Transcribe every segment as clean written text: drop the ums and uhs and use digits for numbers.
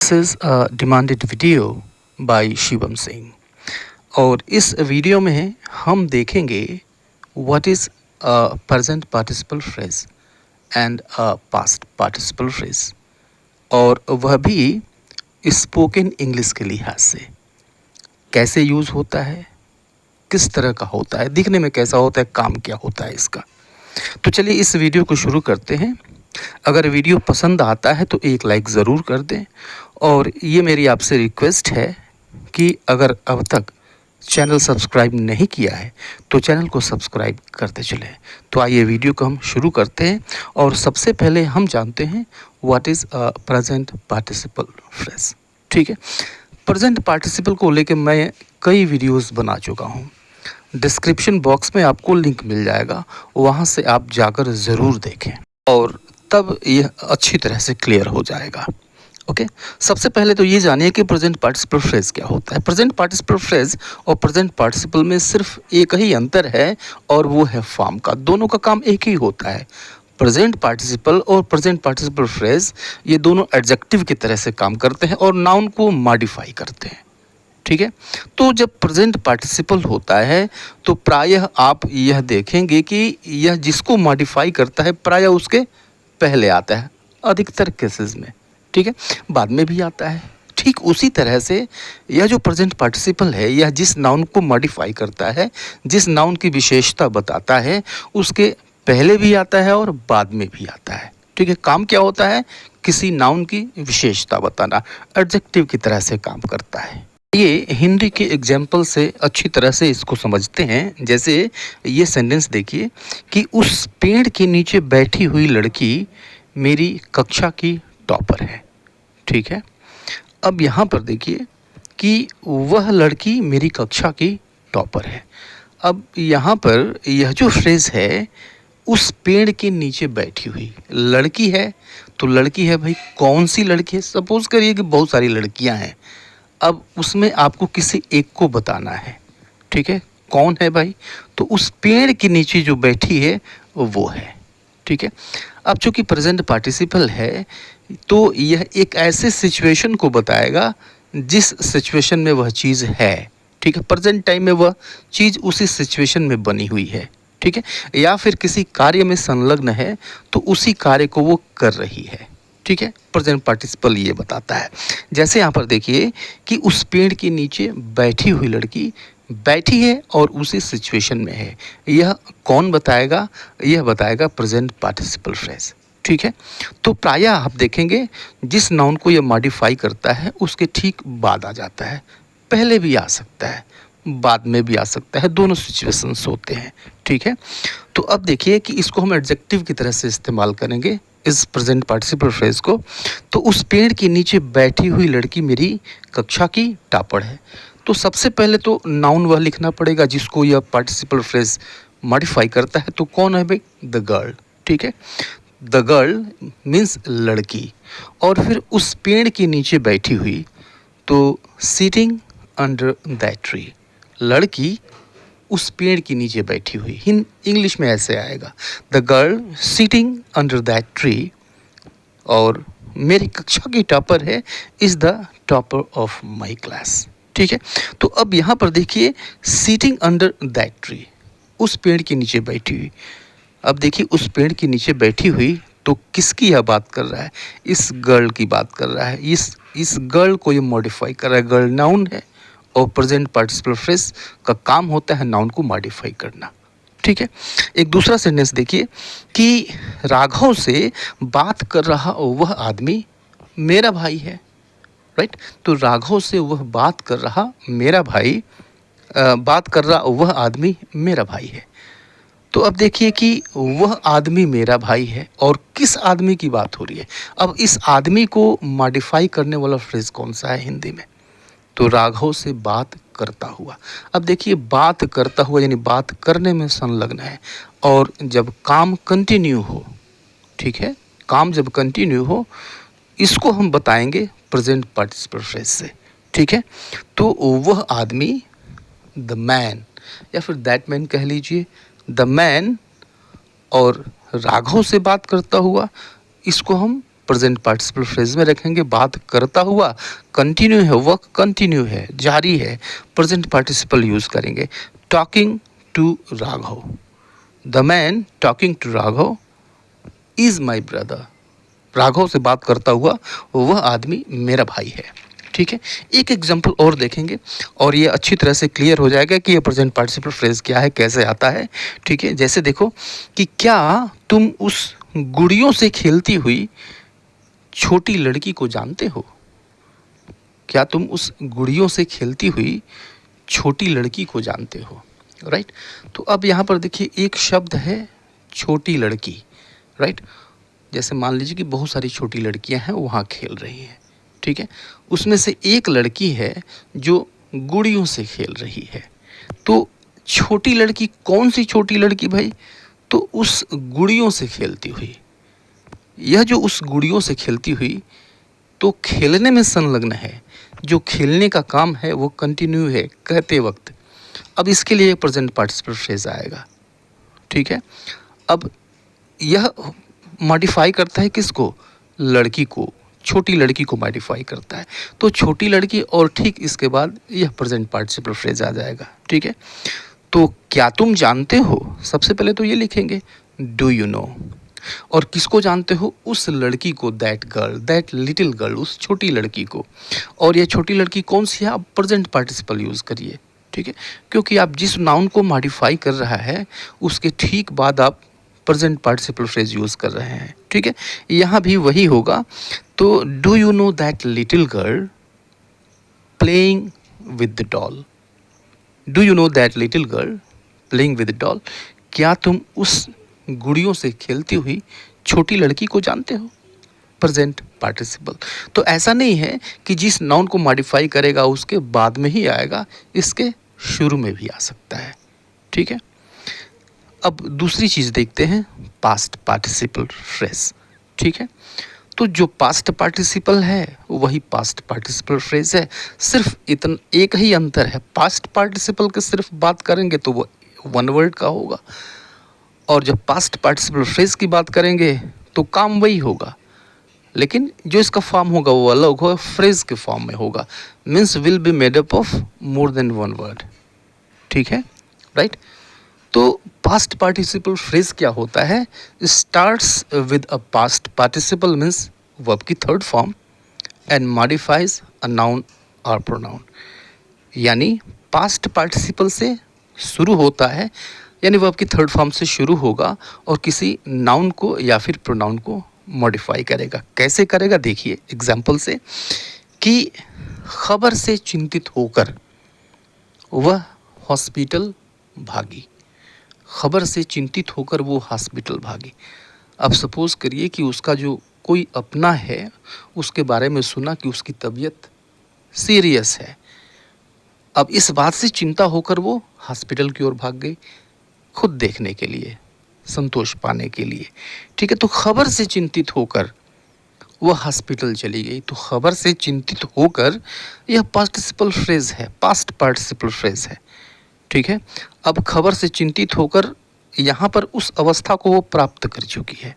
This is a demanded video by Shivam Singh और इस video में हम देखेंगे what is a present participle phrase and a past participle phrase और वह भी स्पोकन इंग्लिश के लिहाज से कैसे यूज़ होता है, किस तरह का होता है, दिखने में कैसा होता है, काम क्या होता है इसका। तो चलिए इस वीडियो को शुरू करते हैं। अगर वीडियो पसंद आता है तो एक लाइक ज़रूर कर दें और ये मेरी आपसे रिक्वेस्ट है कि अगर अब तक चैनल सब्सक्राइब नहीं किया है तो चैनल को सब्सक्राइब करते चलें। तो आइए वीडियो को हम शुरू करते हैं और सबसे पहले हम जानते हैं what is a present participle phrase. ठीक है, प्रेजेंट पार्टिसिपल को लेकर मैं कई वीडियोस बना चुका हूँ। डिस्क्रिप्शन बॉक्स में आपको लिंक मिल जाएगा, वहाँ से आप जाकर ज़रूर देखें और तब यह अच्छी तरह से क्लियर हो जाएगा। ओके, सबसे पहले तो ये जानिए कि प्रेजेंट पार्टिसिपल फ्रेज क्या होता है। प्रेजेंट पार्टिसिपल फ्रेज और प्रेजेंट पार्टिसिपल में सिर्फ एक ही अंतर है और वो है फॉर्म का। दोनों का काम एक ही होता है। प्रेजेंट पार्टिसिपल और प्रेजेंट पार्टिसिपल फ्रेज ये दोनों एडजेक्टिव की तरह से काम करते हैं और नाउन को मॉडिफाई करते हैं। ठीक है, तो जब प्रेजेंट पार्टिसिपल होता है तो प्रायः आप यह देखेंगे कि यह जिसको मॉडिफाई करता है प्रायः उसके पहले आता है अधिकतर केसेस में। ठीक है, बाद में भी आता है। ठीक उसी तरह से यह जो प्रेजेंट पार्टिसिपल है यह जिस नाउन को मॉडिफाई करता है, जिस नाउन की विशेषता बताता है, उसके पहले भी आता है और बाद में भी आता है। ठीक है, काम क्या होता है? किसी नाउन की विशेषता बताना, एडजेक्टिव की तरह से काम करता है। ये हिंदी के एग्जाम्पल से अच्छी तरह से इसको समझते हैं। जैसे ये सेंटेंस देखिए कि उस पेड़ के नीचे बैठी हुई लड़की मेरी कक्षा की टॉपर है। ठीक है, अब यहाँ पर देखिए कि वह लड़की मेरी कक्षा की टॉपर है। अब यहाँ पर यह जो फ्रेज़ है उस पेड़ के नीचे बैठी हुई लड़की है, तो लड़की है भाई, कौन सी लड़की है? सपोज़ करिए कि बहुत सारी लड़कियाँ हैं, अब उसमें आपको किसी एक को बताना है। ठीक है, कौन है भाई? तो उस पेड़ के नीचे जो बैठी है वो है। ठीक है, अब चूँकि प्रेजेंट पार्टिसिपल है तो यह एक ऐसे सिचुएशन को बताएगा जिस सिचुएशन में वह चीज़ है। ठीक है, प्रेजेंट टाइम में वह चीज़ उसी सिचुएशन में बनी हुई है। ठीक है, या फिर किसी कार्य में संलग्न है तो उसी कार्य को वो कर रही है। ठीक है, प्रेजेंट पार्टिसिपल ये बताता है। जैसे यहाँ पर देखिए कि उस पेड़ के नीचे बैठी हुई लड़की बैठी है और उसी सिचुएशन में है। यह कौन बताएगा? यह बताएगा प्रेजेंट पार्टिसिपल फ्रेज। ठीक है, तो प्रायः आप देखेंगे जिस नाउन को यह मॉडिफाई करता है उसके ठीक बाद आ जाता है। पहले भी आ सकता है, बाद में भी आ सकता है, दोनों सिचुएशंस होते हैं। ठीक है, तो अब देखिए कि इसको हम एडजेक्टिव की तरह से इस्तेमाल करेंगे इस प्रेजेंट पार्टिसिपल फ्रेज को। तो उस पेड़ के नीचे बैठी हुई लड़की मेरी कक्षा की टॉपर है। तो सबसे पहले तो नाउन वह लिखना पड़ेगा जिसको यह पार्टिसिपल फ्रेज मॉडिफाई करता है। तो कौन है भाई? The girl. ठीक है, द गर्ल मीन्स लड़की। और फिर उस पेड़ के नीचे बैठी हुई, तो सीटिंग अंडर दैट ट्री, लड़की उस पेड़ के नीचे बैठी हुई। इंग्लिश में ऐसे आएगा, the girl sitting under that tree, और मेरी कक्षा की टॉपर है, is the topper of my class. ठीक है, तो अब यहाँ पर देखिए सीटिंग अंडर दैट ट्री, उस पेड़ के नीचे बैठी हुई। अब देखिए उस पेड़ के नीचे बैठी हुई तो किसकी यह बात कर रहा है? इस गर्ल की बात कर रहा है। इस गर्ल को ये मॉडिफाई कर रहा है। गर्ल नाउन है और प्रेजेंट पार्टिसिपल फ्रेज का काम होता है नाउन को मॉडिफाई करना। ठीक है, एक दूसरा सेंटेंस देखिए कि राघव से बात कर रहा वह आदमी मेरा भाई है। राइट, तो राघव से वह बात कर रहा मेरा भाई, बात कर रहा वह आदमी मेरा भाई है। तो अब देखिए कि वह आदमी मेरा भाई है और किस आदमी की बात हो रही है? अब इस आदमी को मॉडिफाई करने वाला फ्रेज कौन सा है हिंदी में? तो राघव से बात करता हुआ। अब देखिए बात करता हुआ यानी बात करने में संलग्न है और जब काम कंटिन्यू हो, ठीक है, काम जब कंटिन्यू हो इसको हम बताएंगे प्रेजेंट पार्टिसिपल फ्रेज से। ठीक है, तो वह आदमी, द मैन, या फिर दैट मैन कह लीजिए, द मैन, और राघव से बात करता हुआ, इसको हम प्रेजेंट पार्टिसिपल फ्रेज में रखेंगे। बात करता हुआ कंटिन्यू है, वर्क कंटिन्यू है, जारी है, प्रेजेंट पार्टिसिपल यूज़ करेंगे। Talking to Raghav, the man talking to Raghav is my brother. Raghav से बात करता हुआ वह आदमी मेरा भाई है। ठीक है, एक एग्जाम्पल और देखेंगे और ये अच्छी तरह से क्लियर हो जाएगा कि ये प्रेजेंट पार्टिसिपल फ्रेज क्या है, कैसे आता है। ठीक है, जैसे देखो कि क्या तुम उस गुड़ियों से खेलती हुई छोटी लड़की को जानते हो? क्या तुम उस गुड़ियों से खेलती हुई छोटी लड़की को जानते हो? राइट। तो अब यहाँ पर देखिए एक शब्द है छोटी लड़की। राइट, जैसे मान लीजिए कि बहुत सारी छोटी लड़कियां हैं वहाँ खेल रही हैं। ठीक है, उसमें से एक लड़की है जो गुड़ियों से खेल रही है। तो छोटी लड़की कौन सी छोटी लड़की भाई? तो उस गुड़ियों से खेलती हुई। यह जो उस गुड़ियों से खेलती हुई तो खेलने में संलग्न है, जो खेलने का काम है वो कंटिन्यू है कहते वक्त। अब इसके लिए प्रेजेंट पार्टिसिपल फ्रेज आएगा। ठीक है, अब यह मॉडिफाई करता है किसको? लड़की को, छोटी लड़की को मॉडिफाई करता है। तो छोटी लड़की और ठीक इसके बाद यह प्रेजेंट पार्टिसिपल फ्रेज आ जाएगा। ठीक है, तो क्या तुम जानते हो? सबसे पहले तो ये लिखेंगे डू यू नो। और किसको जानते हो? उस लड़की को, that girl, that little girl, उस छोटी लड़की को। और यह छोटी लड़की कौन सी है? आप प्रेजेंट पार्टिसिपल यूज़ करिए। ठीक है, क्योंकि आप जिस नाउन को मॉडिफाई कर रहा है उसके ठीक बाद आप प्रेजेंट पार्टिसिपल फ्रेज यूज़ कर रहे हैं। ठीक है, यहाँ भी वही होगा। तो do you know that little girl playing with the doll? Do you know that little girl playing with the doll? क्या तुम उस गुड़ियों से खेलती हुई छोटी लड़की को जानते हो? Present participle. तो ऐसा नहीं है कि जिस नाउन को मॉडिफाई करेगा उसके बाद में ही आएगा, इसके शुरू में भी आ सकता है। ठीक है, अब दूसरी चीज़ देखते हैं, पास्ट पार्टिसिपल फ्रेज। ठीक है, तो जो पास्ट पार्टिसिपल है वही पास्ट पार्टिसिपल फ्रेज है। सिर्फ इतना एक ही अंतर है, पास्ट पार्टिसिपल के सिर्फ बात करेंगे तो वो वन वर्ड का होगा, और जब पास्ट पार्टिसिपल फ्रेज की बात करेंगे तो काम वही होगा, लेकिन जो इसका फॉर्म होगा वो अलग होगा, फ्रेज के फॉर्म में होगा। Means will be made up of more than one word. ठीक है, राइट। तो पास्ट पार्टिसिपल फ्रेज क्या होता है? Starts with a past participle means verb की third form and modifies a noun और प्रोनाउन। यानी पास्ट पार्टिसिपल से शुरू होता है, यानी वर्ब की थर्ड फॉर्म से शुरू होगा और किसी नाउन को या फिर प्रोनाउन को मॉडिफाई करेगा। कैसे करेगा देखिए एग्जाम्पल से, कि खबर से चिंतित होकर वह हॉस्पिटल भागी। खबर से चिंतित होकर वो हॉस्पिटल भागी। अब सपोज करिए कि उसका जो कोई अपना है उसके बारे में सुना कि उसकी तबीयत सीरियस है। अब इस बात से चिंता होकर वो हॉस्पिटल की ओर भाग गई, खुद देखने के लिए, संतोष पाने के लिए। ठीक है, तो खबर से चिंतित होकर वह हॉस्पिटल चली गई। तो खबर से चिंतित होकर यह पार्टिसिपल फ्रेज है, पास्ट पार्टिसिपल फ्रेज है। ठीक है, अब खबर से चिंतित होकर यहाँ पर उस अवस्था को वो प्राप्त कर चुकी है,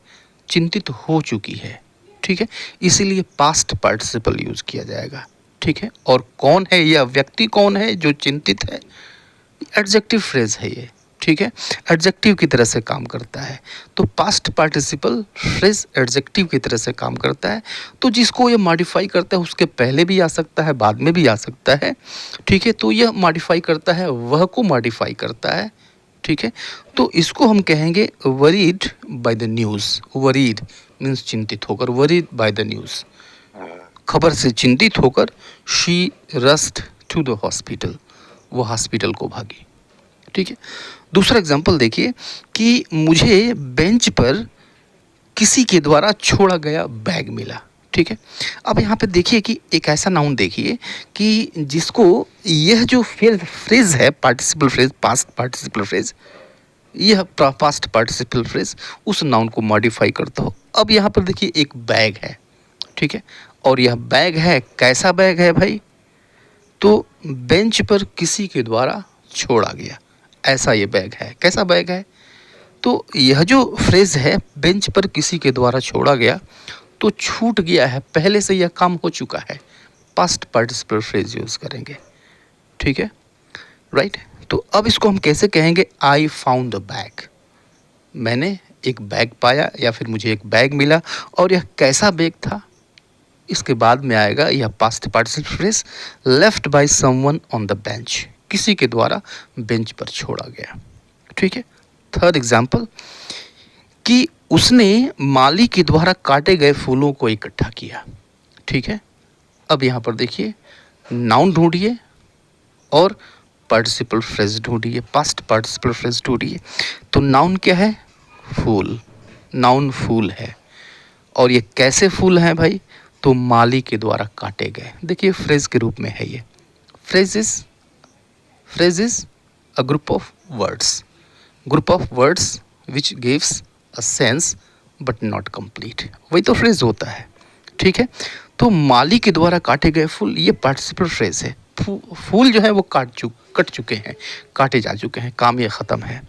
चिंतित हो चुकी है। ठीक है, इसीलिए पास्ट पार्टिसिपल यूज़ किया जाएगा। ठीक है, और कौन है यह व्यक्ति, कौन है जो चिंतित है? एडजेक्टिव फ्रेज है ये। ठीक है, एडजेक्टिव की तरह से काम करता है। तो पास्ट पार्टिसिपल फ्रेज एडजेक्टिव की तरह से काम करता है। तो जिसको ये मॉडिफाई करता है उसके पहले भी आ सकता है, बाद में भी आ सकता है। ठीक है, तो यह मॉडिफाई करता है, वह को मॉडिफाई करता है। ठीक है, तो इसको हम कहेंगे worried by the news. Worried means चिंतित होकर, वरीड बाय द न्यूज़, खबर से चिंतित होकर she rushed to the hospital, वो हॉस्पिटल को भागी। ठीक है, दूसरा एग्जाम्पल देखिए कि मुझे बेंच पर किसी के द्वारा छोड़ा गया बैग मिला। ठीक है, अब यहाँ पे देखिए कि एक ऐसा नाउन देखिए कि जिसको यह जो फ्रेज है participle phrase, past participle phrase, यह पास्ट पार्टिसिपल फ्रेज उस नाउन को मॉडिफाई करता हो। अब यहाँ पर देखिए एक बैग है। ठीक है, और यह बैग है, कैसा बैग है भाई? तो बेंच पर किसी के द्वारा छोड़ा गया, ऐसा ये बैग है। कैसा बैग है? तो यह जो फ्रेज है बेंच पर किसी के द्वारा छोड़ा गया, तो छूट गया है, पहले से यह काम हो चुका है, पास्ट पार्टिसिपल फ्रेज यूज़ करेंगे। ठीक है, राइट। तो अब इसको हम कैसे कहेंगे? आई फाउंड अ बैग, मैंने एक बैग पाया या फिर मुझे एक बैग मिला। और यह कैसा बैग था? इसके बाद में आएगा यह past participle phrase, left by someone on the bench, किसी के द्वारा बेंच पर छोड़ा गया। ठीक है। थर्ड एग्जाम्पल कि उसने माली के द्वारा काटे गए फूलों को इकट्ठा किया। ठीक है। अब यहाँ पर देखिए, नाउन ढूंढिए और पार्टिसिपल फ्रेज ढूंढिए, पास्ट पार्टिसिपल फ्रेज ढूंढिए। तो नाउन क्या है? फूल, नाउन फूल है। और ये कैसे फूल हैं भाई? तो माली के द्वारा काटे गए। देखिए फ्रेज के रूप में है ये। Phrase is a group of words which gives a sense but not complete, वही तो फ्रेज होता है। ठीक है। तो माली के द्वारा काटे गए फूल, ये पार्टिसिपल फ्रेज है। फूल जो है वो कट चुके हैं, काटे जा चुके हैं, काम ये ख़त्म है।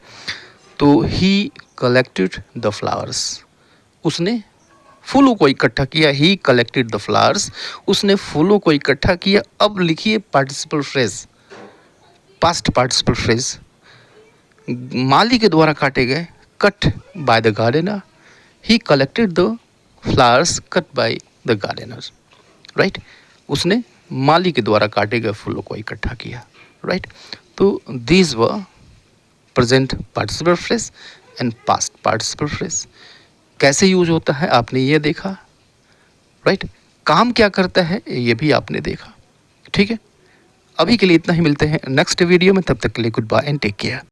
तो ही कलेक्टेड द फ्लावर्स, उसने फूलों को इकट्ठा किया। ही कलेक्टेड द फ्लावर्स, उसने फूलों को इकट्ठा किया। अब लिखिए participle phrase, past participle phrase, माली के द्वारा काटे गए, cut by the gardener. He collected the flowers cut by the gardener, right. उसने माली के द्वारा काटे गए फूलों को इकट्ठा किया, राइट। तो these were present participle phrase and past participle phrase. कैसे यूज होता है आपने ये देखा, राइट। काम क्या करता है ये भी आपने देखा। ठीक है। अभी के लिए इतना ही, मिलते हैं नेक्स्ट वीडियो में, तब तक के लिए goodbye and take care.